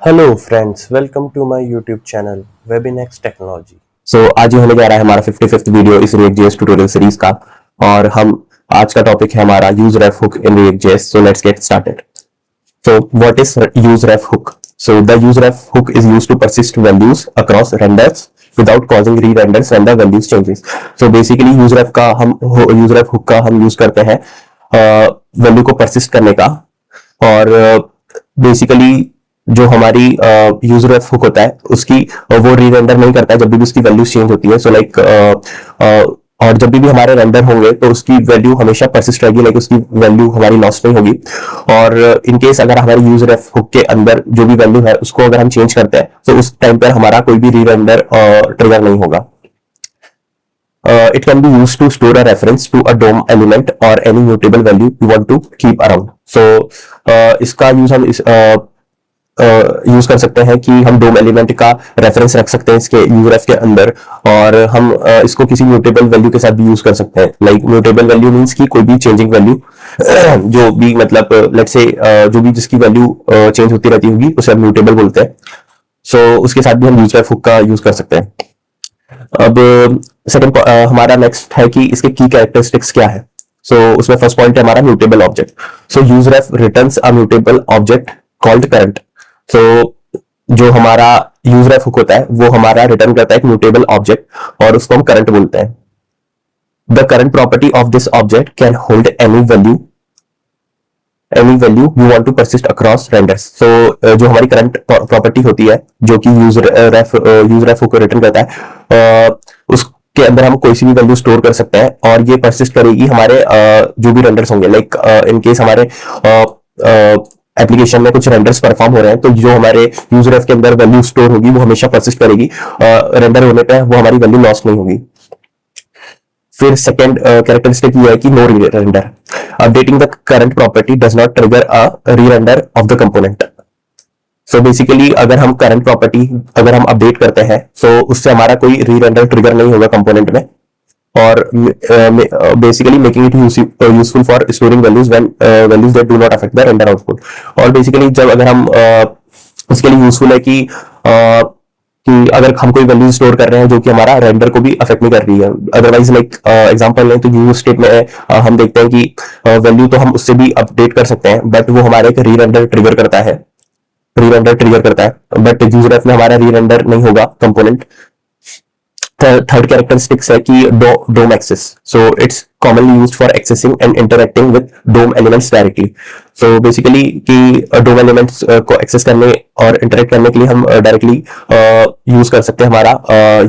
Hello friends, welcome to my YouTube channel Webinex technology. आज ये होने जा रहा है हमारा 55th वीडियो इस रिएक्ट जेएस ट्यूटोरियल सीरीज का। और हम आज का टॉपिक है हमारा use ref hook in React JS. So let's get started. So what is use ref hook? So the use ref hook is used to persist values across renders without causing re-renders when the values changes. So basically use ref hook का हम use करते हैं value को persist करने का। और basically जो हमारी यूजर रेफ हुक होता है उसकी वो री रेंडर नहीं करता है जब भी उसकी वैल्यूज चेंज होती है। सो लाइक और जब भी हमारे रेंडर होंगे तो उसकी वैल्यू हमेशा परसिस्ट रहेगी, लाइक उसकी वैल्यू हमारी लॉस नहीं होगी। और इन केस अगर हमारी यूजर रेफ हुक के अंदर जो भी वैल्यू है उसको अगर हम चेंज करते हैं तो उस टाइम पर हमारा कोई भी री रेंडर ट्रिगर नहीं होगा। It can be used to store a reference to a DOM element or any mutable value you want to keep around. So इसका यूज हम यूज कर सकते हैं कि हम डोम एलिमेंट का रेफरेंस रख सकते हैं इसके यूजरेफ के अंदर, और हम इसको किसी म्यूटेबल वैल्यू के साथ भी यूज कर सकते हैं। लाइक म्यूटेबल वैल्यू मींस कि कोई भी चेंजिंग वैल्यू जो भी मतलब लेट्स से जो भी जिसकी वैल्यू चेंज होती रहती होगी उसे हम म्यूटेबल बोलते हैं। सो उसके साथ भी हम यूजरेफ हुक का यूज कर सकते हैं। अब सेकंड हमारा नेक्स्ट है कि इसके की कैरेक्टरिस्टिक्स क्या है। उसमें फर्स्ट पॉइंट है हमारा mutable object. UseRef returns a mutable object called current. जो हमारा यूज रेफ हुक होता है वो हमारा रिटर्न करता है एक म्यूटेबल ऑब्जेक्ट और उसको हम करंट बोलते हैं। The current property of this object can hold any value you want to persist across renders. जो हमारी करंट प्रॉपर्टी होती है जो कि यूज रेफ हुक को रिटर्न करता है, उसके अंदर हम कोई सी भी वैल्यू स्टोर कर सकते हैं और ये परसिस्ट करेगी हमारे जो भी रेंडर्स होंगे। लाइक इन केस हमारे एप्लीकेशन में कुछ रेंडर्स परफॉर्म हो रहे हैं तो जो हमारे यूजर एफ के अंदर वैल्यू स्टोर होगी वो हमेशा परसिस्ट करेगी, रेंडर होने पे वो हमारी वैल्यू लॉस नहीं होगी। फिर सेकंड कैरेक्टरिस्टिक ये है कि no rerender. Updating the current property does not trigger a rerender of the component. Basically अगर हम करंट प्रॉपर्टी अगर हम अपडेट करते हैं तो उससे हमारा कोई री-रेंडर ट्रिगर नहीं होगा कंपोनेंट में, और basically making it useful for storing values when values that do not affect the render output। और बेसिकली जब अगर हम उसके लिए यूजफुल है कि अगर हम कोई वैल्यू स्टोर कर रहे हैं जो कि हमारा रेंडर को भी अफेक्ट नहीं कर रही है। अदरवाइज लाइक एग्जांपल लें तो यूज स्टेट में हम देखते हैं कि वैल्यू तो हम उससे भी अपडेट कर सकते हैं बट वो हमारे एक री रेंडर ट्रिगर करता है, बट यूजर एफ में हमारा री रेंडर नहीं होगा कंपोनेंट। थर्ड कैरेक्टरिस्टिक्स है कि DOM access. It's commonly used for accessing and interacting with DOM elements directly. Basically कि डोम एलिमेंट्स को एक्सेस करने और इंटरैक्ट करने के लिए हम डायरेक्टली यूज कर सकते हैं हमारा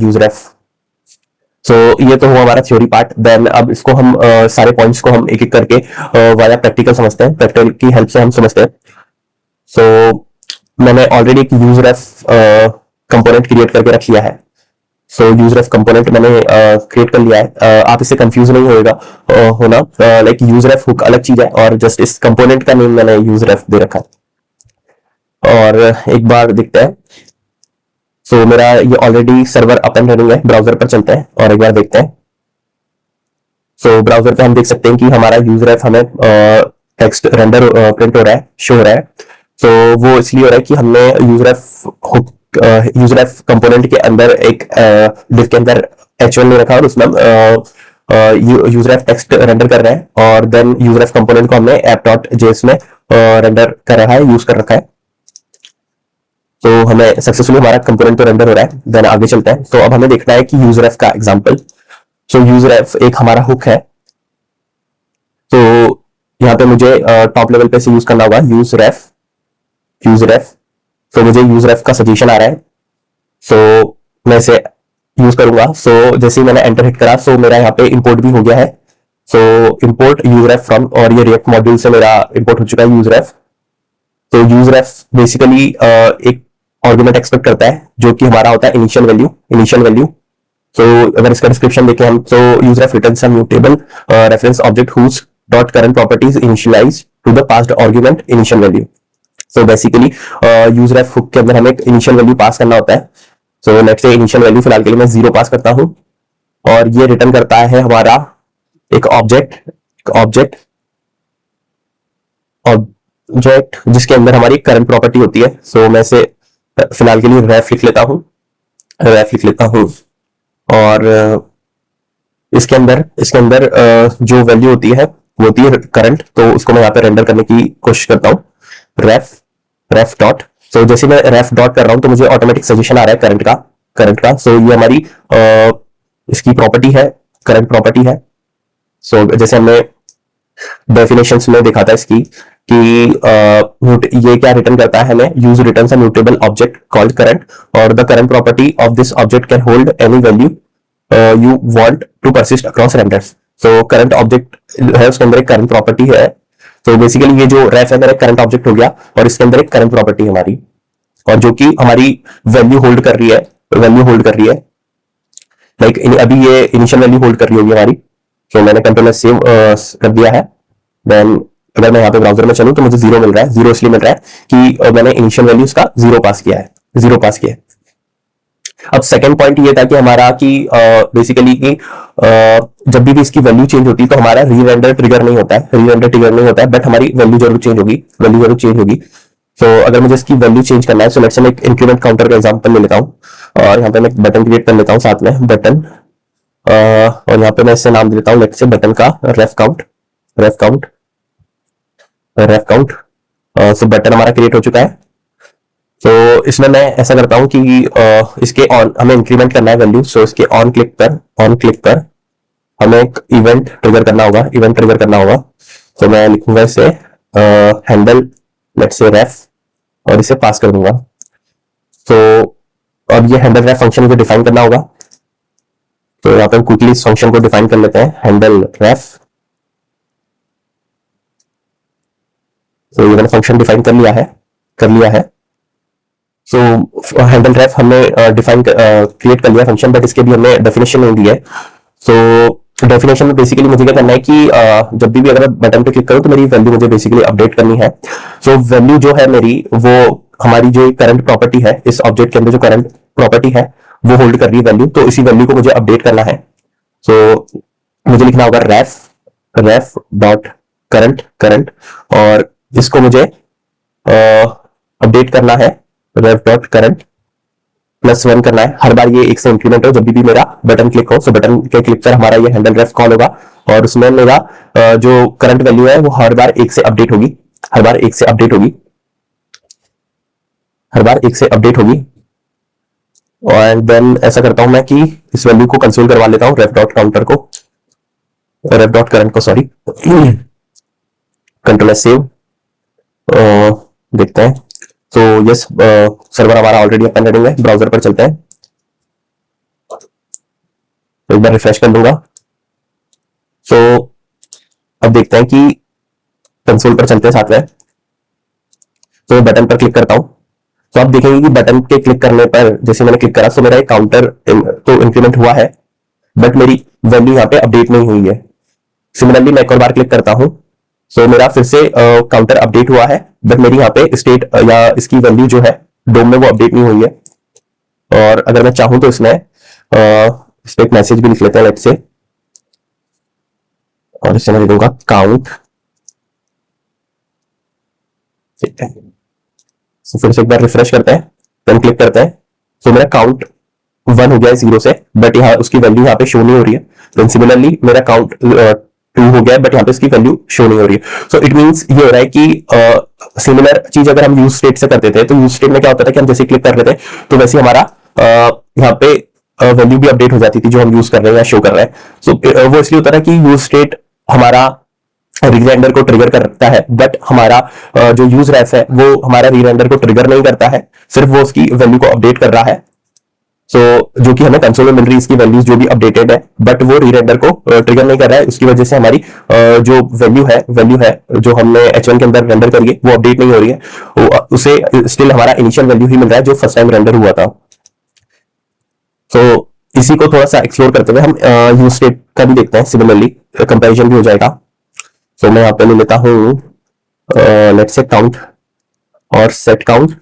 यूज रेफ। ये तो हुआ हमारा थ्योरी पार्ट। देन अब इसको हम सारे पॉइंट्स को हम एक एक करके वाया प्रैक्टिकल समझते हैं, प्रैक्टिकल की हेल्प से हम समझते हैं। मैंने ऑलरेडी एक यूज रेफ कंपोनेंट क्रिएट करके रख लिया है। यूज रेफ कंपोनेंट मैंने क्रिएट कर लिया है। आप इससे कंफ्यूज नहीं होना, लाइक यूज रेफ हुक अलग चीज है और जस्ट इस कंपोनेंट का नेम मैंने यूज रेफ दे रखा है। और एक बार देखते हैं। मेरा ये already server up and running है, ब्राउजर पर चलते हैं और एक बार देखते हैं। ब्राउजर पे हम देख सकते हैं कि हमारा यूज रेफ हमें टेक्स्ट रेंडर प्रिंट हो रहा है, शो हो रहा है। वो इसलिए हो रहा है कि हमने यूज रेफ कंपोनेंट के अंदर एक डिव के अंदर h1 ले रखा और उसमें यूज रेफ टेक्स्ट रेंडर कर रहे हैं और देन यूज रेफ कंपोनेंट को हमने app.js में रेंडर कर रहा है, यूज कर रखा है। हमें सक्सेसफुली हमारा कंपोनेंट तो रेंडर हो रहा है। देन आगे चलते हैं। अब हमें देखना है कि यूज रेफ का एग्जांपल। यूज रेफ एक हमारा हुक है। यहाँ पे मुझे टॉप लेवल पे से यूज करना होगा यूज रेफ। मुझे यूज रेफ का सजेशन आ रहा है, मैं इसे यूज करूंगा। जैसे ही मैंने एंटर हिट करा मेरा यहाँ पे इंपोर्ट भी हो गया है। इंपोर्ट यूज रेफ फ्रॉम, और ये रिएक्ट मॉड्यूल से मेरा इंपोर्ट हो चुका है यूज रेफ। यूज रेफ बेसिकली एक आर्गुमेंट एक्सपेक्ट करता है जो कि हमारा होता है इनिशियल वैल्यू। अगर इसका डिस्क्रिप्शन देखें हम use ref returns a mutable reference object whose dot current properties initialize to the passed argument initial value. Basically use ref hook के अंदर हमें एक इनिशियल वैल्यू पास करना होता है। लेट्स से इनिशियल वैल्यू फिलहाल के लिए मैं 0 पास करता हूं और ये रिटर्न करता है हमारा एक ऑब्जेक्ट जिसके अंदर हमारी करंट प्रॉपर्टी होती है। मैं इसे फिलहाल के लिए रेफ लिख लेता हूँ, रेफ लिख लेता हूँ। और इसके अंदर जो वैल्यू होती है वो होती है करंट, तो उसको मैं यहाँ पे रेंडर करने की कोशिश करता हूँ। रेफ रेफ डॉट, सो जैसे मैं रेफ डॉट कर रहा हूँ तो मुझे ऑटोमेटिक सजेशन आ रहा है करंट का। सो ये हमारी इसकी प्रॉपर्टी है, करंट प्रॉपर्टी है। सो जैसे हमने डेफिनेशंस में देखा था इसकी कि ये क्या रिटर्न करता है हमें, use returns a mutable object called current और the current property of this object can hold any value you want to persist across renders. So current object है, उसके अंदर एक करंट प्रॉपर्टी है। तो बेसिकली ये जो रेफ है मेरा एक करंट ऑब्जेक्ट हो गया और इसके अंदर एक करंट प्रॉपर्टी है हमारी, और जो कि हमारी वैल्यू होल्ड कर रही है, वैल्यू होल्ड कर रही है। लाइक अभी ये इनिशियल वैल्यू होल्ड कर रही होगी हमारी। तो मैंने कंट्रोल सेव कर दिया है। देन अगर मैं यहाँ पे ब्राउजर में चलूँ तो मुझे जीरो मिल रहा है। जीरो इसलिए मिल रहा है कि मैंने इनिशियल वैल्यू इसका जीरो पास किया है, जीरो पास किया है। अब सेकंड पॉइंट ये था कि हमारा कि बेसिकली कि जब भी इसकी वैल्यू चेंज होती है तो हमारा री रेंडर ट्रिगर नहीं होता है, री रेंडर ट्रिगर नहीं होता है, बट हमारी वैल्यू जरूर चेंज होगी, वैल्यू जरूर चेंज होगी। तो अगर मुझे इसकी वैल्यू चेंज करना है, सो लेट्स से मैं एक इंक्रीमेंट काउंटर का एग्जांपल ले लेता हूँ और यहाँ पे मैं एक बटन क्रिएट कर लेता हूँ साथ में बटन, और यहाँ पे मैं इससे नाम दे देता हूँ लेट्स से बटन का रेफ काउंट, रेफ काउंट, रेफ काउंट। सो बटन हमारा क्रिएट हो चुका है। तो इसमें मैं ऐसा करता हूं कि इसके ऑन हमें इंक्रीमेंट करना है वैल्यू। सो इसके ऑन क्लिक पर हमें एक इवेंट ट्रिगर करना होगा, इवेंट ट्रिगर करना होगा। तो मैं लिखूंगा इसे हैंडल लेट्स से रेफ और इसे पास कर दूंगा। तो अब ये हैंडल रेफ फंक्शन को डिफाइन करना होगा। तो यहाँ पे हम क्विकली इस फंक्शन को डिफाइन कर लेते हैं, हैंडल रेफ। तो ये मैंने फंक्शन डिफाइन कर लिया है। सो हैंडल रेफ हमने डिफाइन क्रिएट कर लिया फंक्शन, बट इसके भी हमने डेफिनेशन नहीं दी है। सो डेफिनेशन में बेसिकली मुझे क्या करना है कि जब भी अगर मैं बटन पे क्लिक करूं तो मेरी वैल्यू मुझे बेसिकली अपडेट करनी है। सो वैल्यू जो है मेरी वो हमारी जो करंट प्रॉपर्टी है, इस ऑब्जेक्ट के अंदर जो करंट प्रॉपर्टी है वो होल्ड कर रही है वैल्यू, तो इसी वैल्यू को मुझे अपडेट करना है। सो मुझे लिखना होगा रेफ डॉट करंट और इसको मुझे अपडेट करना है रेफ डॉट करंट +1 करना है। हर बार ये एक से इंक्रीमेंट हो जब भी मेरा बटन क्लिक हो। सो बटन के क्लिक पर हमारा ये हैंडल रेफ कॉल होगा और उसमें मेरा जो करंट वैल्यू है वो हर बार एक से अपडेट होगी, हर बार एक से अपडेट होगी, हर बार एक से अपडेट होगी। और देन ऐसा करता हूं मैं कि इस वैल्यू को कंसोल करवा लेता हूं, रेफ डॉट काउंटर को, रेफ डॉट करंट को, सॉरी, कंट्रोल सेव। देखते हैं। तो यस, सर्वर हमारा ऑलरेडी अपन रेडी है। ब्राउजर पर चलते हैं, तो एक बार रिफ्रेश कर लूंगा। तो अब देखते हैं कि कंसोल पर चलते हैं साथ में। तो बटन पर क्लिक करता हूं तो आप देखेंगे कि बटन के क्लिक करने पर जैसे मैंने क्लिक करा तो मेरा एक काउंटर तो इंक्रीमेंट हुआ है, बट मेरी वैल्यू यहाँ पे अपडेट नहीं हुई है। सिमिलरली मैं एक और बार क्लिक करता हूं तो मेरा फिर से काउंटर अपडेट हुआ है, बट मेरी यहाँ पे स्टेट या इसकी वैल्यू जो है डोम में वो अपडेट नहीं हुई है। और अगर मैं चाहूं तो इसमें इस पे एक मैसेज भी लिख लेते हैं लेट्स से, और इससे मैं दे दूंगा काउंट। ठीक है, तो फिर से एक बार रिफ्रेश करते हैं, देन क्लिक करते हैं। तो मेरा काउंट 1 हो गया है 0 से, बट यहाँ उसकी वैल्यू यहाँ पे शो नहीं हो रही है। देन सिमिलरली मेरा काउंट 2 हो गया है, बट यहाँ पे इसकी वैल्यू शो नहीं हो रही है। सो इट मींस ये हो रहा है कि सिमिलर चीज अगर हम यूज स्टेट से करते थे तो यूज स्टेट में क्या होता था कि हम जैसे क्लिक कर रहे थे तो वैसे हमारा यहाँ पे वैल्यू भी अपडेट हो जाती थी जो हम यूज कर रहे हैं या शो कर रहे हैं। सो वो इसलिए होता है कि यूज स्टेट हमारा रीरेंडर को ट्रिगर करता है, बट हमारा जो यूज रेफ है वो हमारा रीरेंडर को ट्रिगर नहीं करता है, सिर्फ वो उसकी वैल्यू को अपडेट कर रहा है। सो जो कि हमें कंसोल में मिल रही है इसकी वैल्यूज जो भी अपडेटेड है, बट वो रीरेंडर को ट्रिगर नहीं कर रहा है। उसकी वजह से हमारी जो वैल्यू है जो हमने H1 के अंदर रेंडर करी है वो अपडेट नहीं हो रही है, उसे स्टिल हमारा इनिशियल वैल्यू ही मिल रहा है जो फर्स्ट टाइम रेंडर हुआ था। तो इसी को थोड़ा सा एक्सप्लोर करते हुए हम यूज स्टेट का भी देखते हैं, सिमिलरली कंपेरिजन भी हो जाएगा। तो मैं यहाँ पे ले लेता हूँ लेट्स से काउंट और सेट काउंट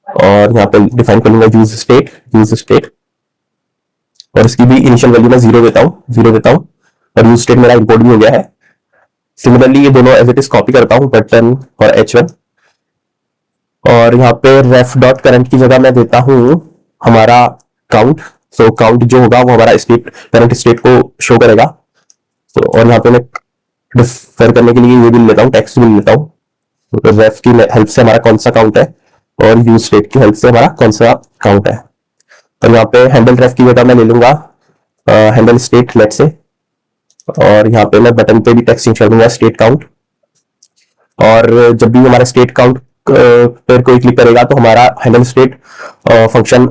और यहाँ पे डिफाइन कर लूंगा यूज स्टेट और इसकी भी इनिशियल वैल्यू मैं 0 देता हूँ और यूज स्टेट मेरा इंपोर्ट भी हो गया है। सिमिलरली ये दोनों एज इट इज कॉपी करता हूँ, बटन और H1, और यहाँ पे रेफ डॉट करंट की जगह मैं देता हूँ हमारा काउंट। सो काउंट जो होगा वो हमारा स्टेट, करंट स्टेट को शो करेगा। तो और यहाँ पे मैं डिफर करने के लिए ये भी लेता हूँ, टेक्स्ट भी लेता हूँ। रेफ की हेल्प से हमारा कौन सा काउंट है और यूज स्टेट की हेल्प से हमारा कौन सा काउंट है। और यहाँ पे हैंडल रेफ की जगह मैं ले लूंगा हैंडल स्टेट लेट से, और यहाँ पे मैं बटन पे भी टेक्स्ट चेंज कर दूंगा स्टेट काउंट। और जब भी हमारा स्टेट काउंट पर कोई क्लिक करेगा तो हमारा हैंडल स्टेट फंक्शन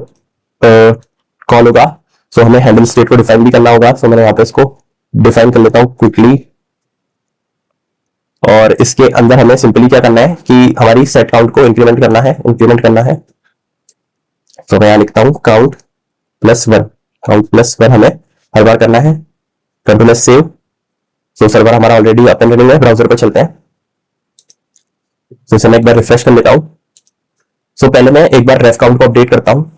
कॉल होगा। सो हमें हैंडल स्टेट को डिफाइन भी करना होगा। सो मैंने यहाँ पे इसको डिफाइन कर लेता हूँ क्विकली। और इसके अंदर हमें सिंपली क्या करना है कि हमारी सेट काउंट को इंक्रीमेंट करना है। तो मैं यहाँ लिखता हूँ काउंट +1 हमें हर बार करना है। Control save. सो सर्वर हमारा ऑलरेडी ओपन रनिंग है, ब्राउजर पर चलते हैं। तो इसे मैं एक बार रिफ्रेश कर लेता हूँ। सो पहले मैं एक बार रेफ काउंट को अपडेट करता हूँ।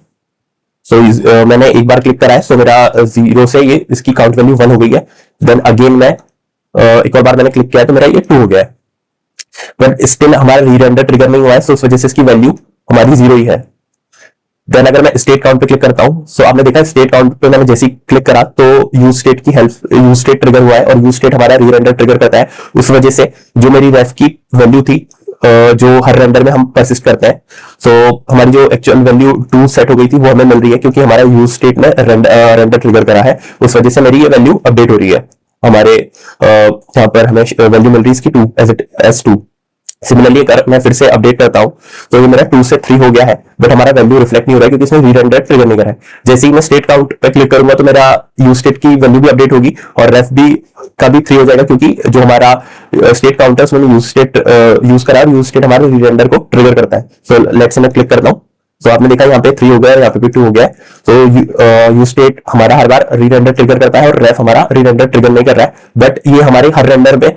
सो मैंने एक बार क्लिक करा है, सो मेरा 0 से ये इसकी काउंट वैल्यू 1 हो गई है। देन अगेन मैं एक और बार मैंने क्लिक किया है तो मेरा ये 2 हो गया है, बट स्टिल हमारा रीरेंडर ट्रिगर नहीं हुआ है। सो उस वजह से इसकी वैल्यू हमारी 0 ही है। देन अगर मैं स्टेट काउंट पे क्लिक करता हूँ, सो आपने देखा स्टेट काउंट पे मैंने जैसे ही क्लिक करा तो यूज स्टेट की हेल्प यूज स्टेट ट्रिगर हुआ है, और यूज स्टेट हमारा रीरेंडर ट्रिगर करता है। उस वजह से जो मेरी रेफ की वैल्यू थी जो हर रेंडर में हम परसिस्ट करते हैं, सो हमारी जो एक्चुअल वैल्यू 2 सेट हो गई थी वो हमें मिल रही है, क्योंकि हमारा यूज स्टेट ने रेंडर ट्रिगर करा है। उस वजह से मेरी ये वैल्यू अपडेट हो रही है। हमारे यहाँ पर हमें वैल्यू मिल रही है इसकी 2 एज 2। सिमिलरली अगर मैं फिर से अपडेट करता हूं तो ये मेरा 2 से 3 हो गया है, बट हमारा वैल्यू रिफ्लेक्ट नहीं हो रहा है क्योंकि इसमें रीरेंडर ट्रिगर नहीं करा है। जैसे ही मैं स्टेट काउंट पे क्लिक करूंगा तो मेरा यूज स्टेट की वैल्यू भी अपडेट होगी और रेफ भी का भी 3 हो जाएगा, क्योंकि जो हमारा स्टेट काउंटर उसमें यूज स्टेट यूज करा है, यूज स्टेट हमारे रीरेंडर को ट्रिगर करता है। सो लेट्स से मैं क्लिक करता हूँ। तो आपने देखा यहाँ पे 3 हो गया है, यहाँ पे भी 2 हो गया है। तो यूज स्टेट हमारा हर बार रीरेंडर ट्रिगर करता है और रेफ हमारा रीरेंडर ट्रिगर नहीं कर रहा है, बट ये हमारे हर रेंडर में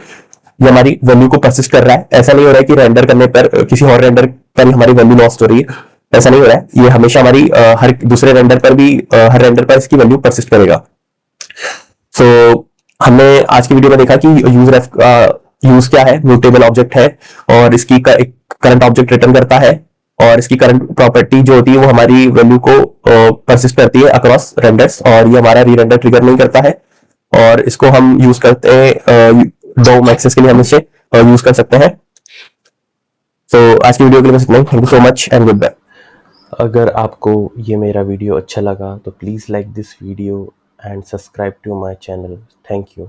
ये हमारी वैल्यू को परसिस्ट कर रहा है। ऐसा नहीं हो रहा है कि रेंडर करने पर किसी और रेंडर पर हमारी वैल्यू लॉस्ट हो रही है, ऐसा नहीं हो रहा है। ये हमेशा हमारी हर दूसरे रेंडर पर भी हर रेंडर पर इसकी वैल्यू परसिस्ट करेगा। सो हमने आज की वीडियो में देखा कि यूज रेफ का यूज क्या है, म्यूटेबल ऑब्जेक्ट है और इसकी एक करंट ऑब्जेक्ट रिटर्न करता है, और इसकी करंट प्रॉपर्टी जो होती है वो हमारी वैल्यू को परसिस्ट करती है अक्रॉस रेंडर्स, और ये हमारा री रेंडर ट्रिगर नहीं करता है। और इसको हम यूज करते हैं डोम एक्सेस के लिए, हम इसे यूज कर सकते हैं। तो आज की वीडियो के लिए बस इतना ही। Thank you so much and goodbye. अगर आपको ये मेरा वीडियो अच्छा लगा तो please like this video and subscribe to my channel. Thank you.